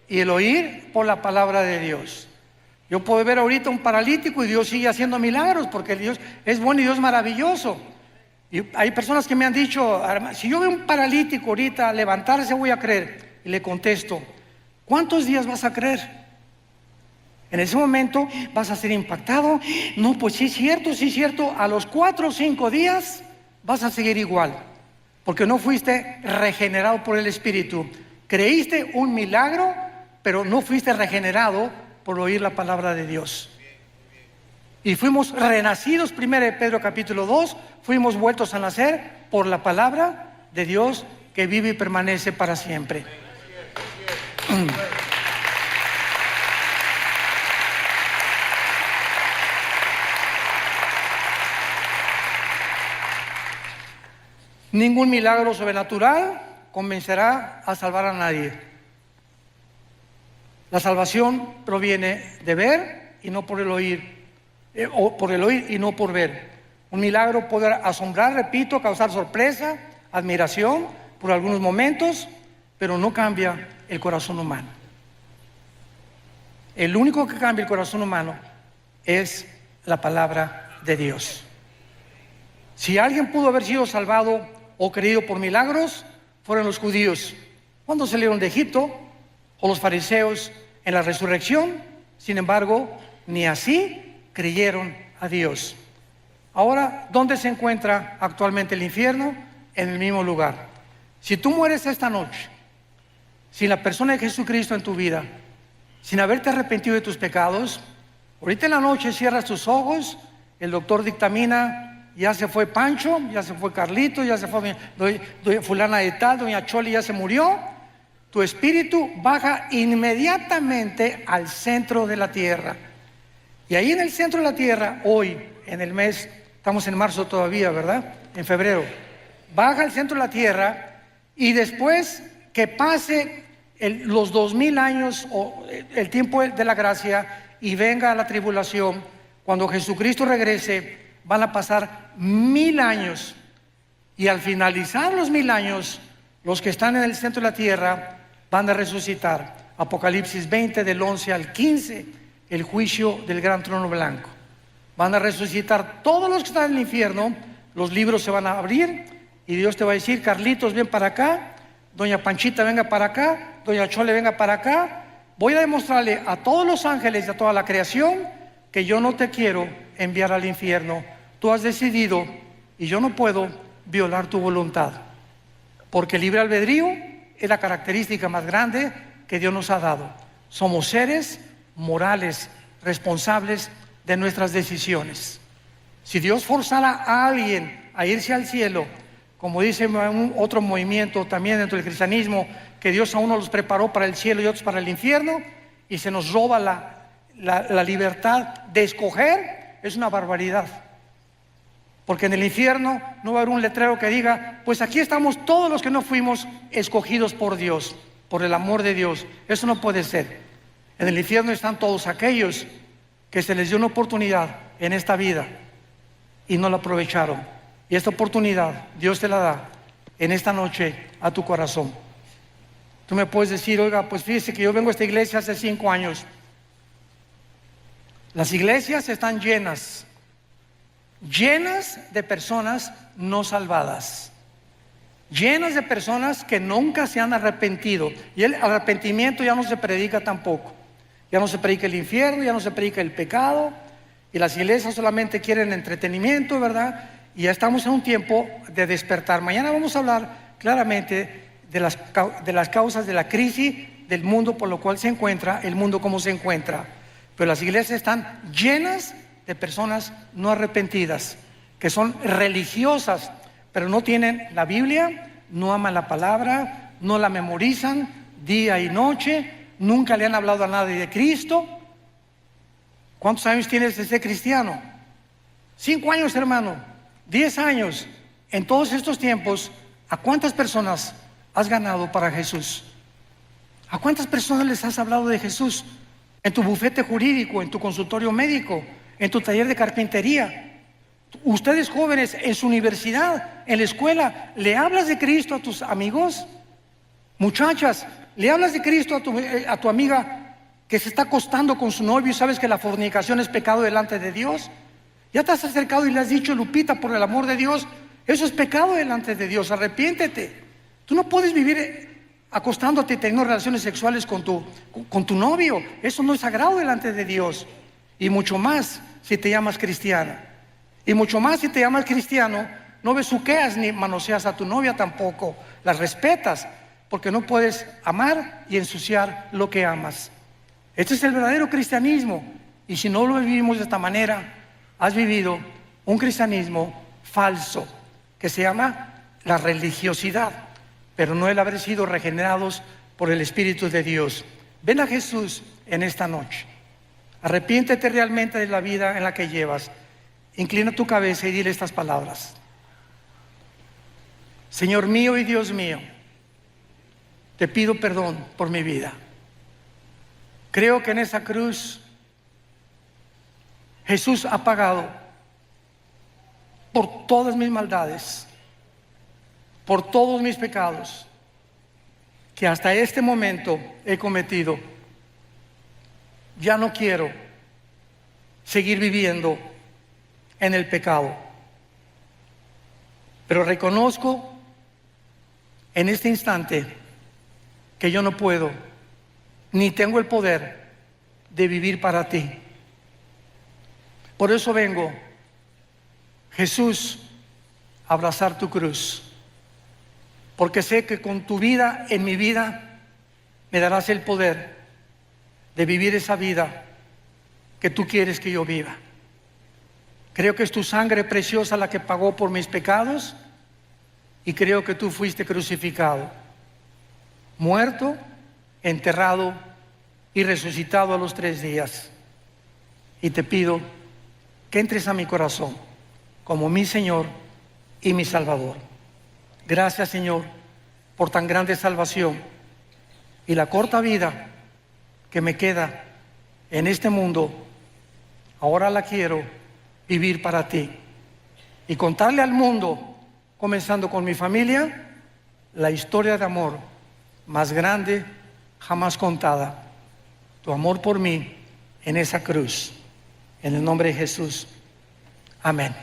y el oír por la palabra de Dios. Yo puedo ver ahorita un paralítico y Dios sigue haciendo milagros porque Dios es bueno y Dios es maravilloso. Y hay personas que me han dicho, si yo veo un paralítico ahorita levantarse, voy a creer. Y le contesto, ¿cuántos días vas a creer? En ese momento vas a ser impactado. No, pues sí es cierto. A los 4 o 5 días vas a seguir igual, porque no fuiste regenerado por el Espíritu. Creíste un milagro, pero no fuiste regenerado por oír la palabra de Dios. Y fuimos renacidos, 1 Pedro capítulo 2, fuimos vueltos a nacer por la palabra de Dios que vive y permanece para siempre. Ningún milagro sobrenatural convencerá a salvar a nadie. La salvación proviene de ver y no por el oír, o por el oír y no por ver. Un milagro puede asombrar, repito, causar sorpresa, admiración por algunos momentos, pero no cambia el corazón humano. El único que cambia el corazón humano es la palabra de Dios. Si alguien pudo haber sido salvado o creído por milagros, fueron los judíos cuando salieron de Egipto, o los fariseos en la resurrección. Sin embargo, ni así creyeron a Dios. Ahora, ¿dónde se encuentra actualmente el infierno? En el mismo lugar. Si tú mueres esta noche sin la persona de Jesucristo en tu vida, sin haberte arrepentido de tus pecados, ahorita en la noche cierras tus ojos, el doctor dictamina, ya se fue Pancho, ya se fue Carlito, ya se fue fulana de tal, doña Choli ya se murió. Tu espíritu baja inmediatamente al centro de la tierra. Y ahí en el centro de la tierra, hoy, en el mes, estamos en marzo todavía, ¿verdad? En febrero. Baja al centro de la tierra y después que pase los 2000 años o el tiempo de la gracia y venga la tribulación, cuando Jesucristo regrese, van a pasar 1000 años. Y al finalizar los 1000 años, los que están en el centro de la tierra van a resucitar. Apocalipsis 20 del 11 al 15, el juicio del gran trono blanco. Van a resucitar todos los que están en el infierno, los libros se van a abrir y Dios te va a decir, Carlitos, ven para acá, doña Panchita, venga para acá, doña Chole, venga para acá. Voy a demostrarle a todos los ángeles y a toda la creación que yo no te quiero enviar al infierno. Tú has decidido y yo no puedo violar tu voluntad, porque el libre albedrío es la característica más grande que Dios nos ha dado. Somos seres morales, responsables de nuestras decisiones. Si Dios forzara a alguien a irse al cielo, como dice otro movimiento también dentro del cristianismo, que Dios a uno los preparó para el cielo y otros para el infierno, y se nos roba la libertad de escoger, es una barbaridad. Porque en el infierno no va a haber un letrero que diga, pues aquí estamos todos los que no fuimos escogidos por Dios, por el amor de Dios. Eso no puede ser. En el infierno están todos aquellos que se les dio una oportunidad en esta vida y no la aprovecharon. Y esta oportunidad Dios te la da en esta noche a tu corazón. Tú me puedes decir, oiga, pues fíjese que yo vengo a esta iglesia hace 5 años. Las iglesias están llenas de personas no salvadas, llenas de personas que nunca se han arrepentido. Y el arrepentimiento ya no se predica tampoco. Ya no se predica el infierno, ya no se predica el pecado. Y las iglesias solamente quieren entretenimiento, ¿verdad? Y ya estamos en un tiempo de despertar. Mañana vamos a hablar claramente de las causas de la crisis del mundo por lo cual se encuentra, el mundo como se encuentra. Pero las iglesias están llenas de personas no arrepentidas, que son religiosas, pero no tienen la Biblia, no aman la palabra, no la memorizan día y noche, nunca le han hablado a nadie de Cristo. ¿Cuántos años tienes de ser cristiano? 5 años, hermano, 10 años. En todos estos tiempos, ¿a cuántas personas has ganado para Jesús? ¿A cuántas personas les has hablado de Jesús? En tu bufete jurídico, en tu consultorio médico, en tu taller de carpintería. Ustedes jóvenes, en su universidad, en la escuela, ¿le hablas de Cristo a tus amigos? Muchachas, ¿le hablas de Cristo a tu amiga que se está acostando con su novio y sabes que la fornicación es pecado delante de Dios? ¿Ya te has acercado y le has dicho, Lupita, por el amor de Dios, eso es pecado delante de Dios, arrepiéntete? Tú no puedes vivir acostándote y teniendo relaciones sexuales con tu novio. Eso no es sagrado delante de Dios. Y mucho más si te llamas cristiana. Y mucho más si te llamas cristiano, no besuqueas ni manoseas a tu novia tampoco. Las respetas, porque no puedes amar y ensuciar lo que amas. Este es el verdadero cristianismo. Y si no lo vivimos de esta manera, has vivido un cristianismo falso, que se llama la religiosidad, pero no el haber sido regenerados por el Espíritu de Dios. Ven a Jesús en esta noche. Arrepiéntete realmente de la vida en la que llevas. Inclina tu cabeza y dile estas palabras. Señor mío y Dios mío, te pido perdón por mi vida. Creo que en esa cruz Jesús ha pagado por todas mis maldades, por todos mis pecados que hasta este momento he cometido. Ya no quiero seguir viviendo en el pecado, pero reconozco en este instante que yo no puedo ni tengo el poder de vivir para ti. Por eso vengo, Jesús, a abrazar tu cruz, porque sé que con tu vida en mi vida me darás el poder de vivir esa vida que tú quieres que yo viva. Creo que es tu sangre preciosa la que pagó por mis pecados, y creo que tú fuiste crucificado, muerto, enterrado y resucitado a los 3 días. Y te pido que entres a mi corazón como mi Señor y mi Salvador. Gracias, Señor, por tan grande salvación, y la corta vida que me queda en este mundo, ahora la quiero vivir para ti y contarle al mundo, comenzando con mi familia, la historia de amor más grande jamás contada. Tu amor por mí en esa cruz. En el nombre de Jesús. Amén.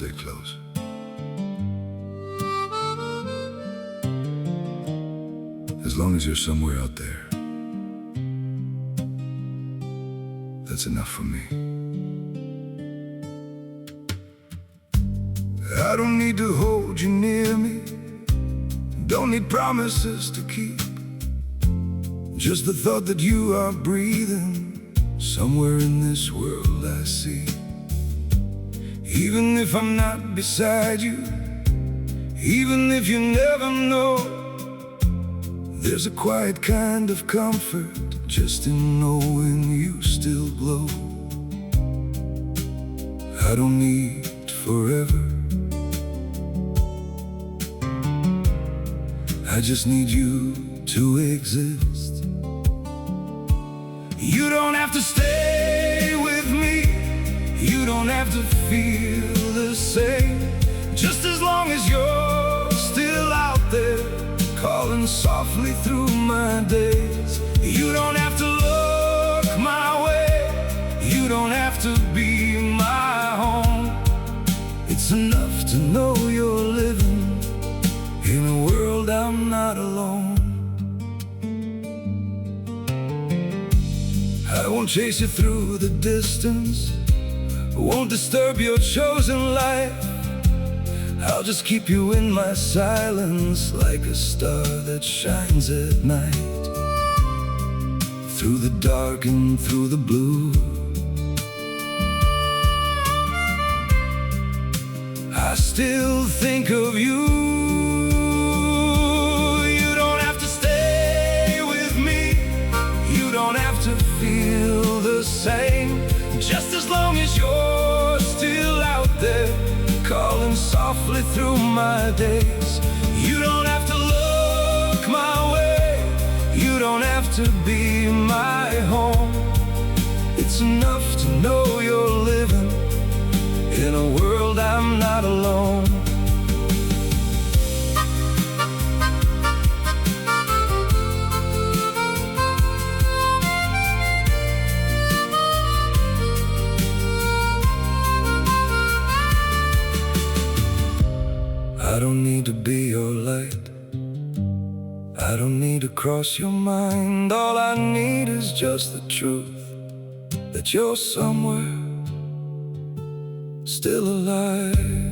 stay close. As long as you're somewhere out there, that's enough for me. I don't need to hold you near me, don't need promises to keep. Just the thought that you are breathing somewhere in this world I see. Even if I'm not beside you, even if you never know, there's a quiet kind of comfort just in knowing you still glow. I don't need forever, I just need you to exist. You don't have to stay with me, you don't have to feel the same. Just as long as you're still out there, calling softly through my days. You don't have to look my way, you don't have to be my home. It's enough to know you're living in a world I'm not alone. I won't chase you through the distance, won't disturb your chosen life. I'll just keep you in my silence, like a star that shines at night. Through the dark and through the blue, I still think of you. You don't have to stay with me, you don't have to feel the same. Just as long as you're still out there, calling softly through my days. You don't have to look my way, you don't have to be my home. It's enough to know you're living in a world I'm not alone. I don't need to be your light, I don't need to cross your mind. All I need is just the truth that you're somewhere still alive.